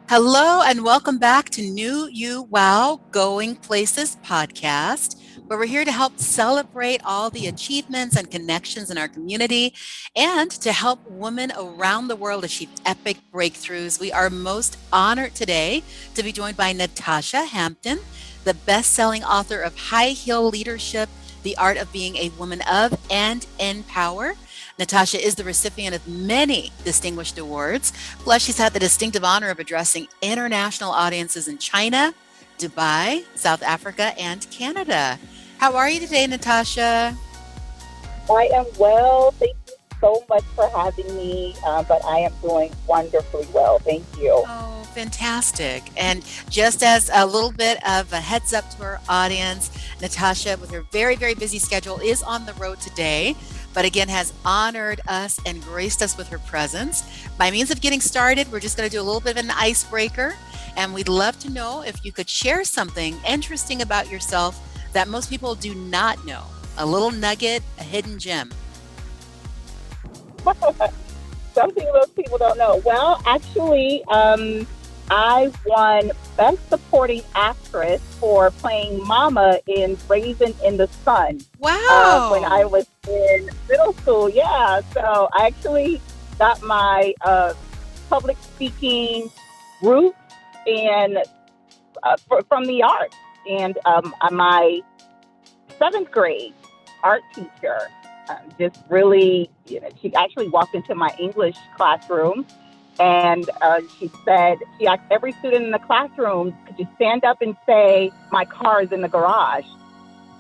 Hello, and welcome back to New You Wow Going Places podcast, where we're here to help celebrate all the achievements and connections in our community and to help women around the world achieve epic breakthroughs. We are most honored today to be joined by Natasha Hampton, the best selling author of High Heel Leadership, The Art of Being a Woman of and in Power. Natasha is the recipient of many distinguished awards. Plus, she's had the distinctive honor of addressing international audiences in China, Dubai, South Africa, and Canada. How are you today, Natasha? I am well. Thank you so much for having me, but I am doing wonderfully well. Thank you. Oh, fantastic. And just as a little bit of a heads up to our audience, Natasha, with her very, very busy schedule, is on the road today, but again has honored us and graced us with her presence. By means of getting started, we're just going to do a little bit of an icebreaker. And we'd love to know if you could share something interesting about yourself that most people do not know. A little nugget, a hidden gem. Something most people don't know. Well, actually, I won Best Supporting Actress for playing Mama in Raisin in the Sun when I Wow. was in middle school. Yeah, so I actually got my public speaking roots and from the arts. And my seventh grade art teacher just really, she actually walked into my English classroom and she said, she asked every student in the classroom, could you stand up and say, my car is in the garage?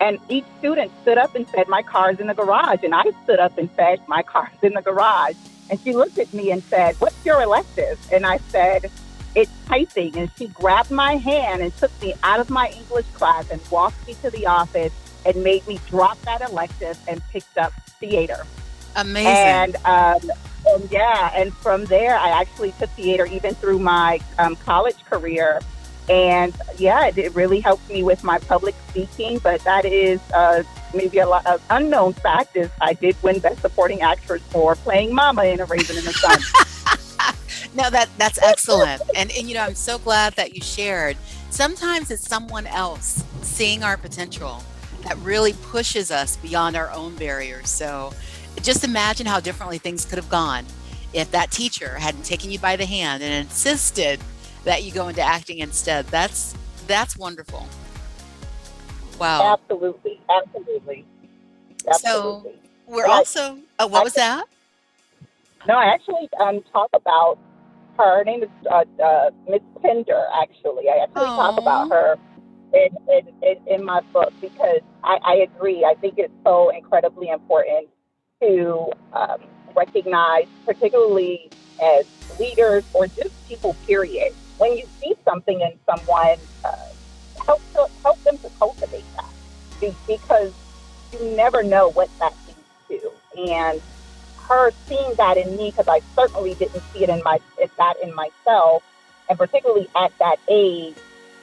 And each student stood up and said, my car's in the garage. And I stood up and said, my car's in the garage. And she looked at me and said, what's your elective? And I said, it's typing. And she grabbed my hand and took me out of my English class and walked me to the office and made me drop that elective and picked up theater. Amazing. And yeah, and from there, I actually took theater even through my college career. And yeah, it really helped me with my public speaking. But that is maybe a lot of unknown fact is I did win Best Supporting Actress for playing Mama in A Raisin in the Sun. No, that's excellent. And I'm so glad that you shared. Sometimes it's someone else seeing our potential that really pushes us beyond our own barriers. So just imagine how differently things could have gone if that teacher hadn't taken you by the hand and insisted that you go into acting instead. That's wonderful. Wow. Absolutely, absolutely, So absolutely. we're And also, oh, what I was that? no, I actually talk about her. Her name is Miss Pender. Actually, I actually talk about Oh, her in my book because I agree. I think it's so incredibly important to recognize, particularly as leaders or just people. Period. When you see something in someone, help them to cultivate that because you never know what that leads to. And her seeing that in me, because I certainly didn't see it in that in myself, and particularly at that age,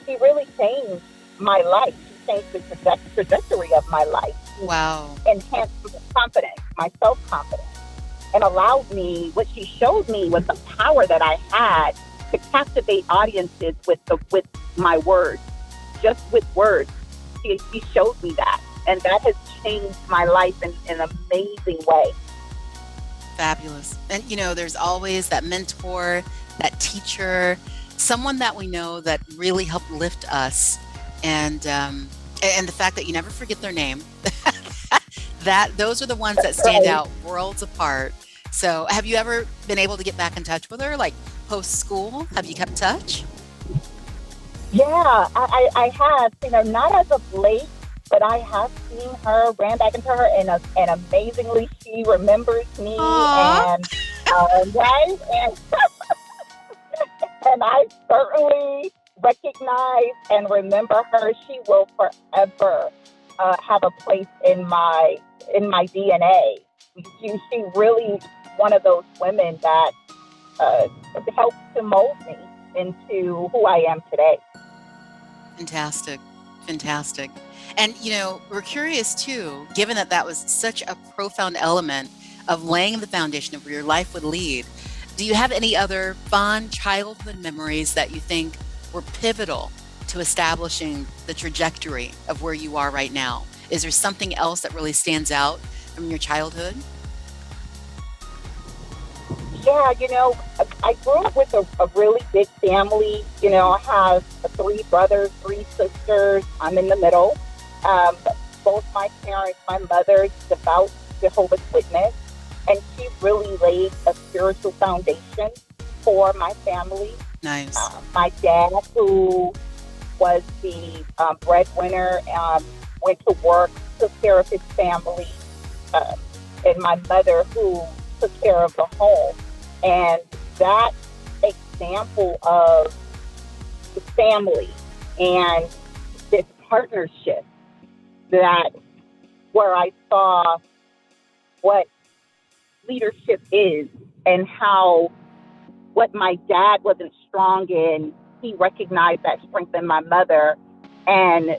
she really changed my life. She changed the trajectory of my life. She wow. enhanced my confidence, my self confidence, and allowed me. What she showed me was the power that I had to captivate audiences with my words, just with words. She showed me that, and that has changed my life in an amazing way. Fabulous. And there's always that mentor, that teacher, someone that we know that really helped lift us. And the fact that you never forget their name, that those are the ones that stand Right. out worlds apart. So, have you ever been able to get back in touch with her, like post school? Have you kept touch? Yeah, I have seen her, not as of late, but I have seen her, ran back into her, and amazingly, she remembers me, Aw. and right, and I certainly recognize and remember her. She will forever have a place in my DNA. She really one of those women that uh, helped to mold me into who I am today. Fantastic. Fantastic. And we're curious too, given that that was such a profound element of laying the foundation of where your life would lead. Do you have any other fond childhood memories that you think were pivotal to establishing the trajectory of where you are right now? Is there something else that really stands out from your childhood? Yeah, I grew up with a really big family. I have three brothers, three sisters. I'm in the middle. Both my parents, my mother's devout Jehovah's Witness, and she really laid a spiritual foundation for my family. Nice. My dad, who was the breadwinner, went to work, took care of his family, um, and my mother, who took care of the home. And that example of the family and this partnership, that where I saw what leadership is, and how what my dad wasn't strong in, he recognized that strength in my mother, and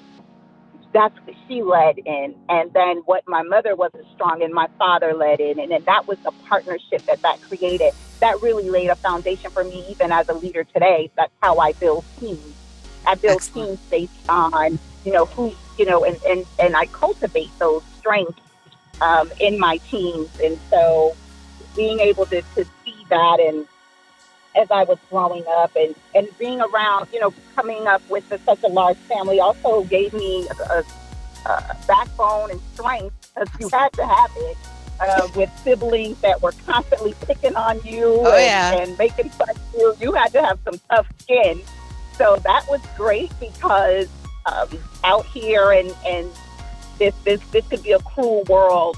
that's what she led in. And then what my mother wasn't strong in, my father led in. And then that was the partnership that created. That really laid a foundation for me, even as a leader today. That's how I build teams. I build Excellent. teams based on, who, and I cultivate those strengths in my teams. And so being able to see that, and as I was growing up, and being around, coming up with such a large family also gave me a backbone and strength, because you had to have it with siblings that were constantly picking on you Oh, yeah. and making fun of you. You had to have some tough skin. So that was great, because out here, and this could be a cruel world.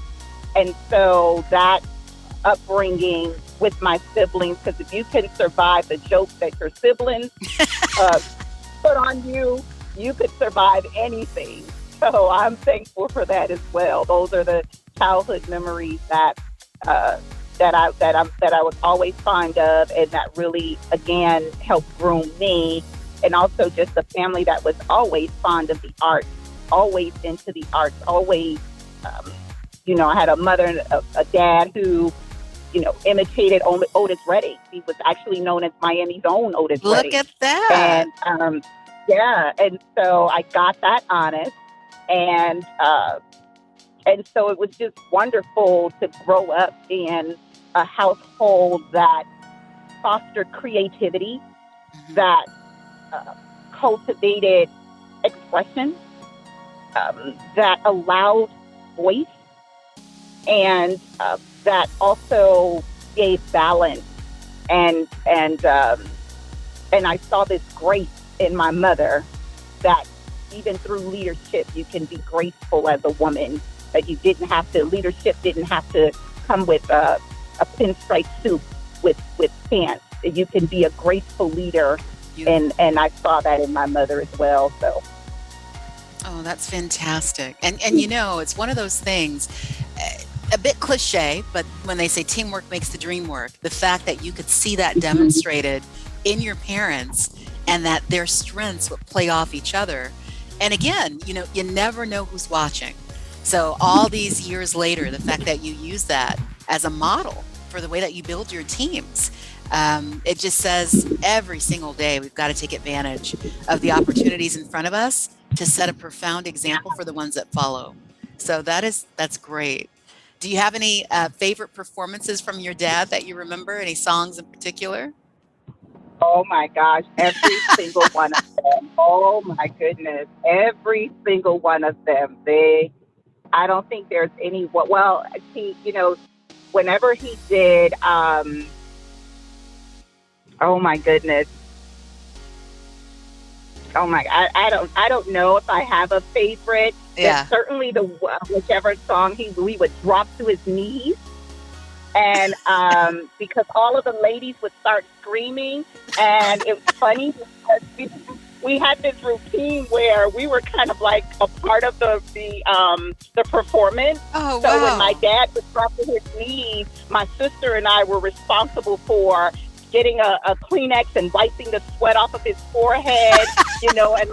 And so that upbringing with my siblings, because if you can survive the jokes that your siblings uh, put on you, you could survive anything. So I'm thankful for that as well. Those are the childhood memories that I was always fond of, and that really again helped groom me. And also just a family that was always fond of the arts, always into the arts, always. Um, I had a mother and a dad who imitated Otis Redding. He was actually known as Miami's own Otis Look Redding. at that. And yeah, and so I got that honest, and so it was just wonderful to grow up in a household that fostered creativity, Mhm. that cultivated expression, that allowed voice, and that also gave balance, and and um, and I saw this grace in my mother, that even through leadership you can be graceful as a woman. That you didn't have to leadership didn't have to come with a pinstripe suit with pants. You can be a graceful leader, and Beautiful. I saw that in my mother as well. So Oh, that's fantastic. And it's one of those things, a bit cliche, but when they say teamwork makes the dream work, the fact that you could see that mhm. demonstrated in your parents, and that their strengths would play off each other. And again, you never know who's watching. So all these years later, the fact that you use that as a model for the way that you build your teams, it just says every single day we've got to take advantage of the opportunities in front of us to set a profound example for the ones that follow. So that's great. Do you have any favorite performances from your dad that you remember? Any songs in particular? Oh my gosh, every single one of them. Oh my goodness, every single one of them. I don't think there's any. Well, he, whenever he did, oh my goodness, I don't know if I have a favorite, but Yeah. certainly the whichever song we would drop to his knees, and because all of the ladies would start screaming, and it was funny because we had this routine where we were kind of like a part of the performance. Oh, So when my wow. dad would drop to his knees, my sister and I were responsible for getting a Kleenex and wiping the sweat off of his forehead, and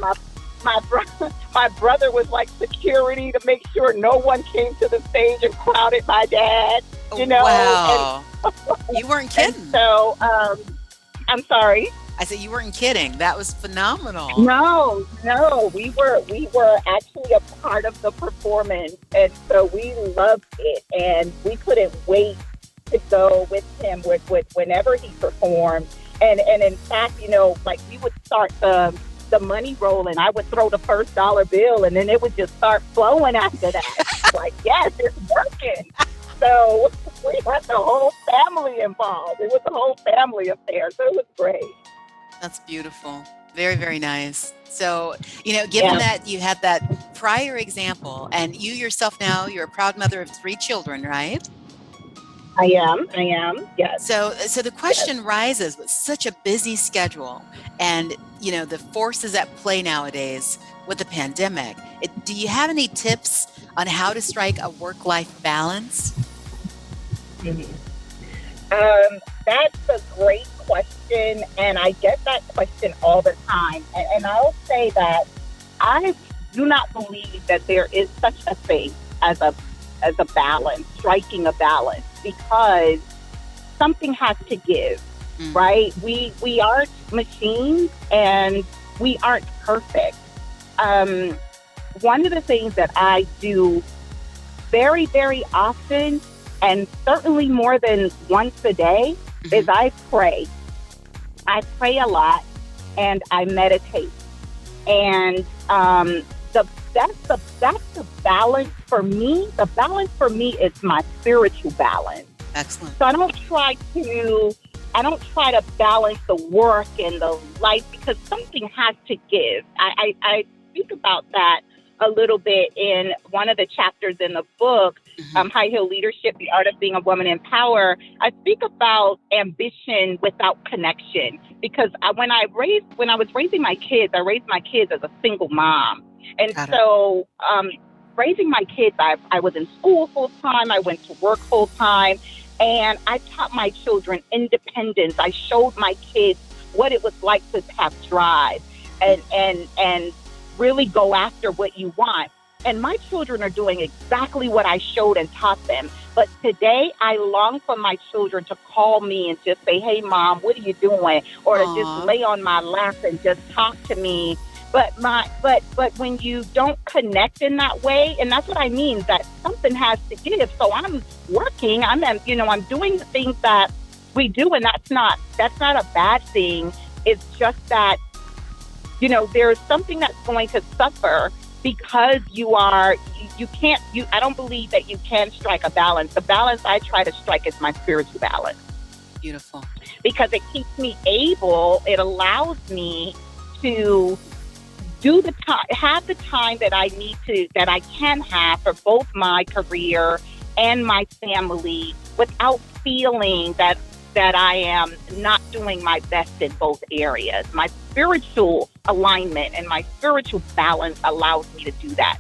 my brother was like security to make sure no one came to the stage and crowded my dad, and Wow. You weren't And kidding. so, I'm sorry. I said you weren't kidding. That was phenomenal. No, no, we were actually a part of the performance, and so we loved it, and we couldn't wait to go with him whenever he performed. And in fact, like we would start the money roll, and I would throw the first dollar bill, and then it would just start flowing after that. Like, yes, it's working. So we had the whole family involved. It was a whole family affair, so it was great. That's beautiful. Very, very nice. So, given Yeah, that you had that prior example and you yourself now, you're a proud mother of 3 children, right? I am. I am. Yes. So the Yes. question rises with such a busy schedule and, the forces at play nowadays with the pandemic. Do you have any tips on how to strike a work-life balance? Mhm. That's a great question, and I get that question all the time. And I'll say that I do not believe that there is such a thing as a balance, striking a balance, because something has to give, Mm, right? We aren't machines, and we aren't perfect. Um, One of the things that I do very, very often, and certainly more than once a day, is mhm. I pray. I pray a lot, and I meditate. And the that's the balance for me. The balance for me is my spiritual balance. Excellent. So I don't try to balance the work and the life, because something has to give. I speak about that a little bit in one of the chapters in the book, Mhm. High Heel Leadership: The Art of Being a Woman in Power. I speak about ambition without connection, because when I was raising my kids, I raised my kids as a single mom, and Got it. so raising my kids, I was in school full time, I went to work full time, and I taught my children independence. I showed my kids what it was like to have drive, Mm. and really go after what you want. And my children are doing exactly what I showed and taught them. But today, I long for my children to call me and just say, "Hey, mom, what are you doing?" Or to just Aw. lay on my lap and just talk to me. But when you don't connect in that way, and that's what I mean, that something has to give. So I'm working. I'm doing the things that we do, and that's not a bad thing. It's just that there's something that's going to suffer, because you can't you I don't believe that you can strike a balance. The balance I try to strike is my spiritual balance, Beautiful. because it allows me to do the time have the time that I can have for both my career and my family, without feeling that I am not doing my best in both areas. My spiritual alignment and my spiritual balance allows me to do that.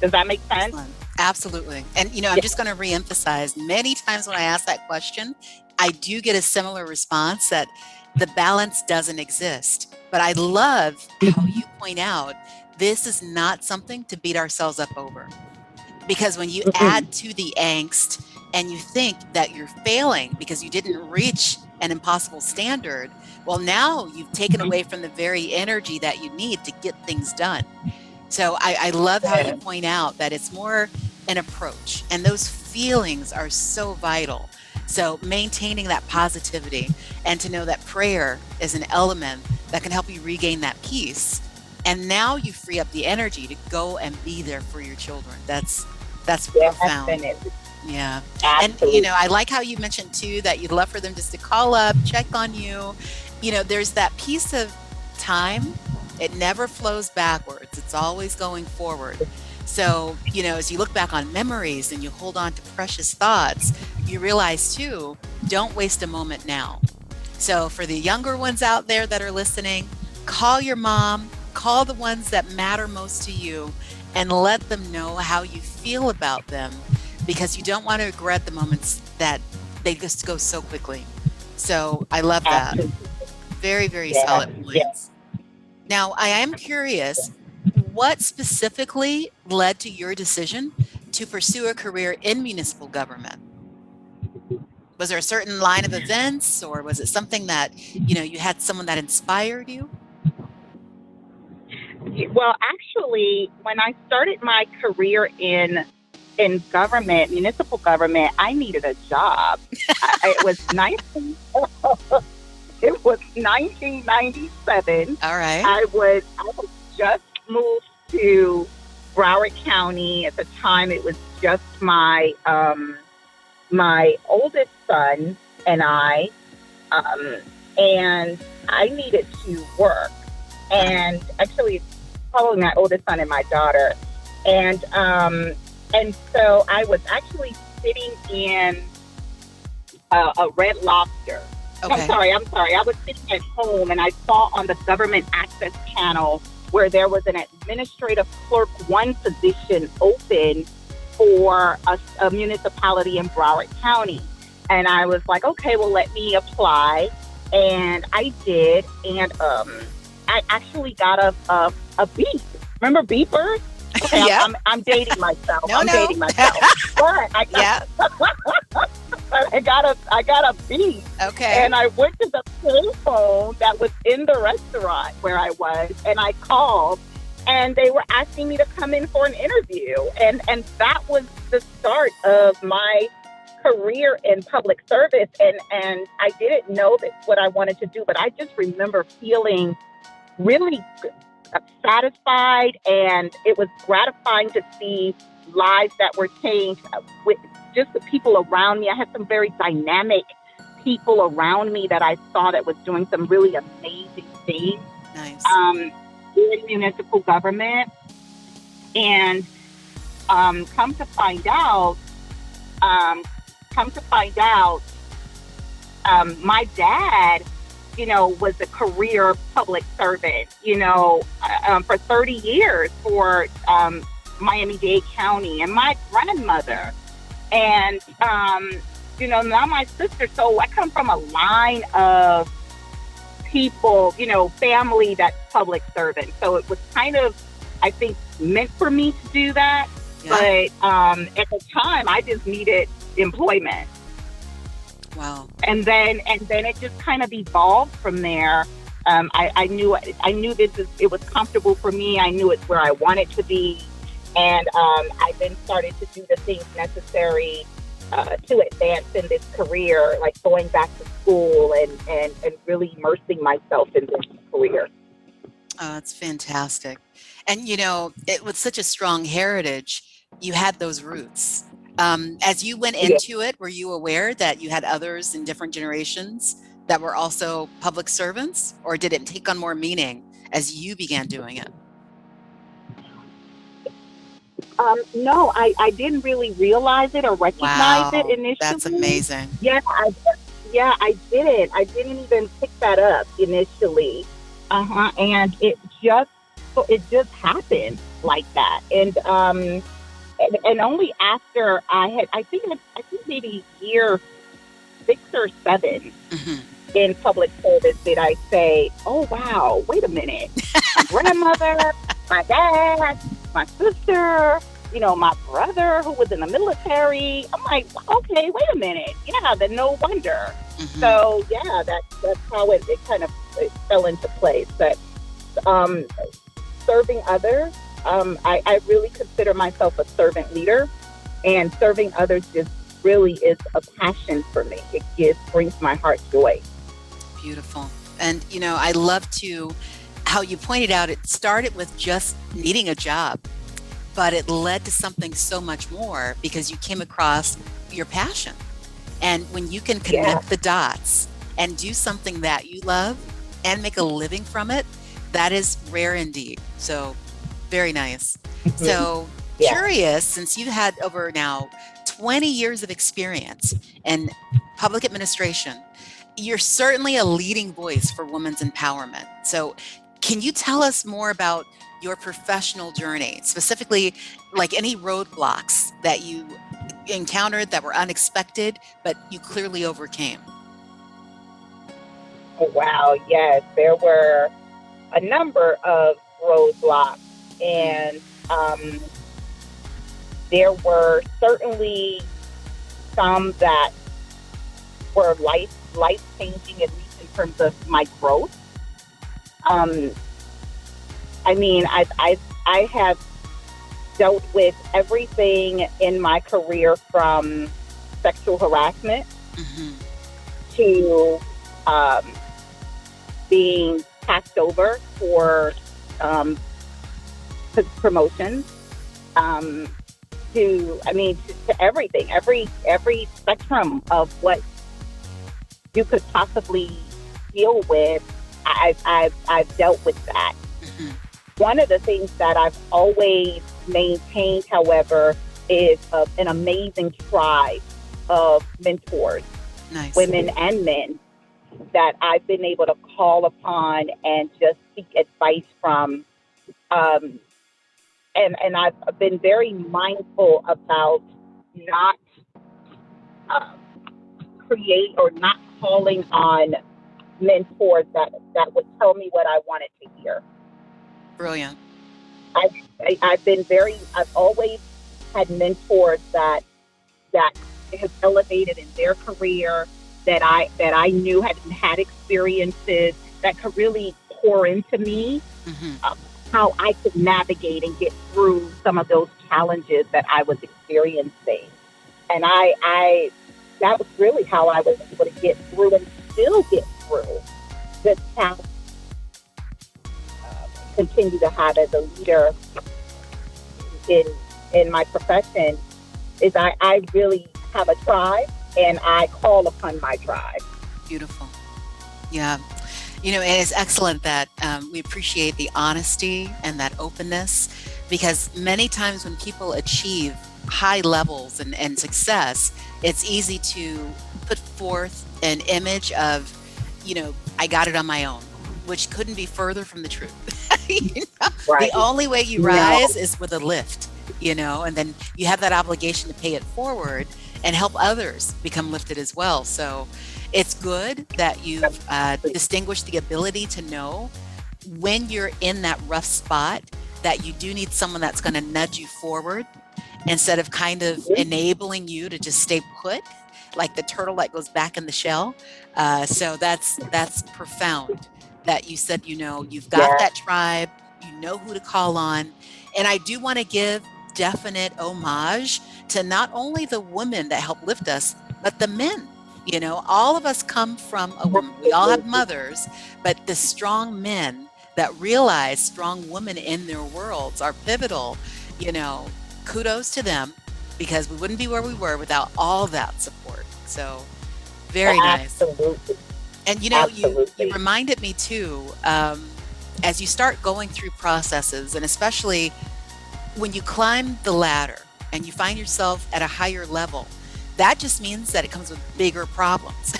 Does that make sense? Excellent. Absolutely. And, I'm Yeah. just going to reemphasize many times when I ask that question, I do get a similar response that the balance doesn't exist. But I love how you point out this is not something to beat ourselves up over. Because when you Mm-mm. add to the angst and you think that you're failing because you didn't reach an impossible standard, well, now you've taken away from the very energy that you need to get things done. So I love how you Yeah. point out that it's more an approach, and those feelings are so vital. So maintaining that positivity and to know that prayer is an element that can help you regain that peace. And now you free up the energy to go and be there for your children. That's Yeah, profound. definitely. Yeah. And Absolutely. I like how you mentioned too that you'd love for them just to call up, check on you. There's that piece of time. It never flows backwards. It's always going forward. So, as you look back on memories and you hold on to precious thoughts, you realize too, don't waste a moment now. So, for the younger ones out there that are listening, call your mom, call the ones that matter most to you, and let them know how you feel about them, because you don't want to regret the moments that they just go so quickly. So, I love that. Absolutely. Very, very Yeah. solid Yeah. points. Now, I am curious, what specifically led to your decision to pursue a career in municipal government? Was there a certain line of events, or was it something that, you had someone that inspired you? Well, actually, when I started my career in government, municipal government, I needed a job. It was 1997. All right. I was just moved to Broward County. At the time, it was just my oldest son and um, and I needed to work. And actually, it's probably my oldest son and my daughter. And so I was actually sitting in a Red Lobster. I'm Okay. sorry, I'm sorry. I was sitting at home and I saw on the government access channel where there was an administrative clerk one position open for a municipality in Broward County. And I was like, okay, well, let me apply. And I did. And I actually got a beep. Remember beepers? Okay, Yeah. I'm dating myself. No, I'm no. dating myself. But Yeah. I got a beep, Okay. and I went to the payphone that was in the restaurant where I was, and I called, and they were asking me to come in for an interview, and that was the start of my career in public service, and I didn't know that's what I wanted to do, but I just remember feeling really satisfied, and it was gratifying to see lives that were changed with just the people around me. I had some very dynamic people around me that I saw that was doing some really amazing things Nice. in municipal government. And come to find out, um, come to find out, my dad, was a career public servant, for 30 years for Miami-Dade County, and my grandmother. And, now my sister, so I come from a line of people, family that's public servant. So it was kind of, I think, meant for me to do that. Yeah. But at the time, I just needed employment. Wow. And then it just kind of evolved from there. I knew it was comfortable for me. I knew it's where I wanted to be, and I then started to do the things necessary to advance in this career, like going back to school and really immersing myself in this career. Oh, that's fantastic. And it was such a strong heritage. You had those roots. As you went Yeah. into it, were you aware that you had others in different generations that were also public servants, or did it take on more meaning as you began doing it? No, I didn't really realize it or recognize it Wow, that's initially. amazing. Yeah, I didn't. I didn't even pick that up initially. And it just happened like that. And only after I think maybe year 6 or 7 Hmm. in public service did I say, "Oh wow, wait a minute, my grandmother, my dad, my sister, my brother who was in the military." I'm like, okay, wait a minute, yeah, then no wonder. Hmm. So yeah, that's how it fell into place. But um, serving others, I really consider myself a servant leader, and serving others just really is a passion for me. It brings my heart joy. Beautiful. And I love to how you pointed out it started with just needing a job, but it led to something so much more because you came across your passion. And when you can Yeah. connect the dots and do something that you love and make a living from it, that is rare indeed. So, very nice. Mhm. So, Yeah. curious, since you've had over now 20 years of experience in public administration, you're certainly a leading voice for women's empowerment. So, can you tell us more about your professional journey, specifically like any roadblocks that you encountered that were unexpected, but you clearly overcame? Oh, wow. Yes, there were a number of roadblocks, Mm, and um, there were certainly some that were life changing, at least in terms of my growth. Um, I mean, I have dealt with everything in my career from sexual harassment Mm-hmm. to um, being passed over for um, promotions. Um, to I mean to everything, every spectrum of what you could possibly deal with. I've dealt with that. Mm-hmm. One of the things that I've always maintained, however, is an amazing tribe of mentors, Nice. women and men, that I've been able to call upon and just seek advice from. Um, and I've been very mindful about not uh, create or not calling on mentors that would tell me what I wanted to hear. Brilliant. I, I've always had mentors that have elevated in their career, that I knew had experiences that could really pour into me, Mm-hmm. uh, how I could navigate and get through some of those challenges that I was experiencing. And I that was really how I was able to get through and still get through the challenge, continue to have as a leader in my profession, is I really have a tribe and I call upon my tribe. Beautiful. Yeah. And it's excellent that we appreciate the honesty and that openness, because many times when people achieve high levels and success, it's easy to put forth an image of, I got it on my own, which couldn't be further from the truth. The Right. only way you No. rise is with a lift, and then you have that obligation to pay it forward and help others become lifted as well. So it's good that you've distinguished the ability to know when you're in that rough spot that you do need someone that's going to nudge you forward instead of kind of enabling you to just stay put, like the turtle that goes back in the shell. So that's profound that you said, you've got Yeah. that tribe, you know who to call on. And I do want to give definite homage to not only the women that help lift us, but the men. All of us come from a woman. We all have mothers, but the strong men that realize strong women in their worlds are pivotal. You know, kudos to them, because we wouldn't be where we were without all that support. So very nice. Absolutely. And you Absolutely. reminded me too, as you start going through processes, and especially when you climb the ladder and you find yourself at a higher level, that just means that it comes with bigger problems.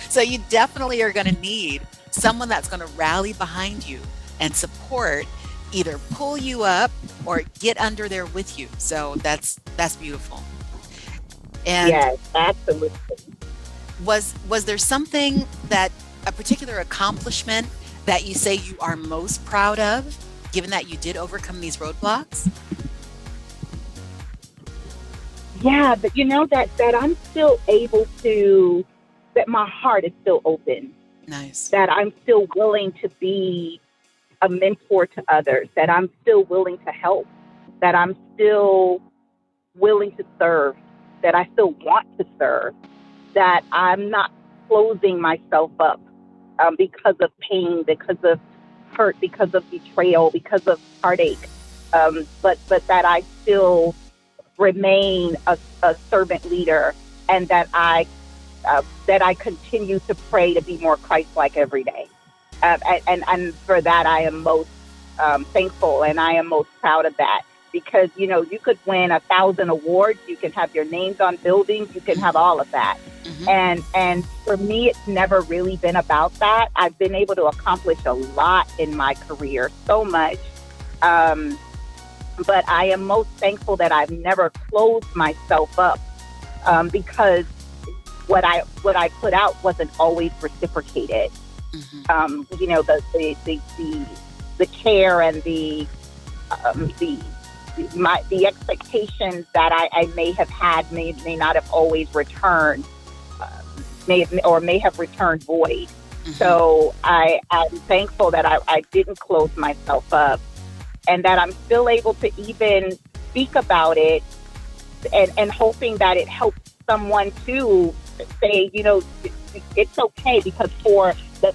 so you definitely are going to need someone that's going to rally behind you and support, either pull you up or get under there with you. So that's beautiful. And Yes, absolutely. was there something, that a particular accomplishment that you say you are most proud of, given that you did overcome these roadblocks? Yeah, but that I'm still able to, that my heart is still open, Nice. that I'm still willing to be a mentor to others, that I'm still willing to help, that I'm still willing to serve, that I still want to serve, that I'm not closing myself up because of pain, because of hurt, because of betrayal, because of heartache, but that I still remain a servant leader, and that I continue to pray to be more Christ-like every day. And for that, I am most thankful, and I am most proud of that, because you could win 1,000 awards, you can have your names on buildings, you can have all of that, Mm-hmm. and for me, it's never really been about that. I've been able to accomplish a lot in my career, so much. Um, but I am most thankful that I've never closed myself up, because what I put out wasn't always reciprocated. Mm-hmm. The care and the the expectations that I may have had may not have always returned. may have returned void. Hmm. So I'm thankful that I didn't close myself up, and that I'm still able to even speak about it, and hoping that it helps someone to say, it's okay, because for the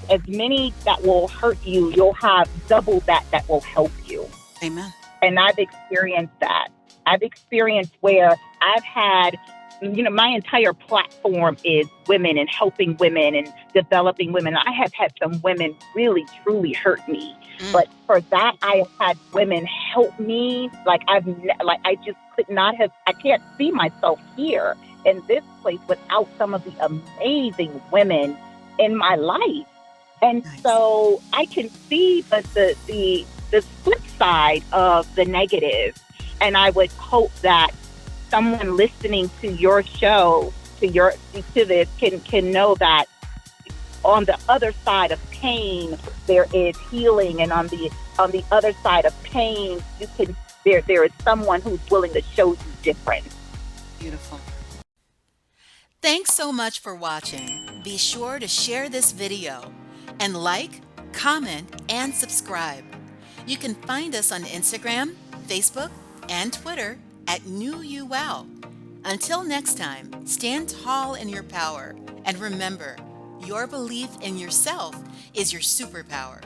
as many that will hurt you, you'll have double that will help you. Amen. And I've experienced that. I've experienced where I've had, my entire platform is women and helping women and developing women. I have had some women really, truly hurt me. Mm. But for that, I have had women help me. Like I just could not have, I can't see myself here in this place without some of the amazing women in my life. And Nice. so I can see the flip side of the negative. And I would hope that someone listening to your show, to this, can know that on the other side of pain there is healing, and on the other side of pain there is someone who's willing to show you different. Beautiful. Thanks so much for watching. Be sure to share this video and like, comment, and subscribe. You can find us on Instagram, Facebook, and Twitter at New You Wow. Until next time, stand tall in your power and remember, your belief in yourself is your superpower.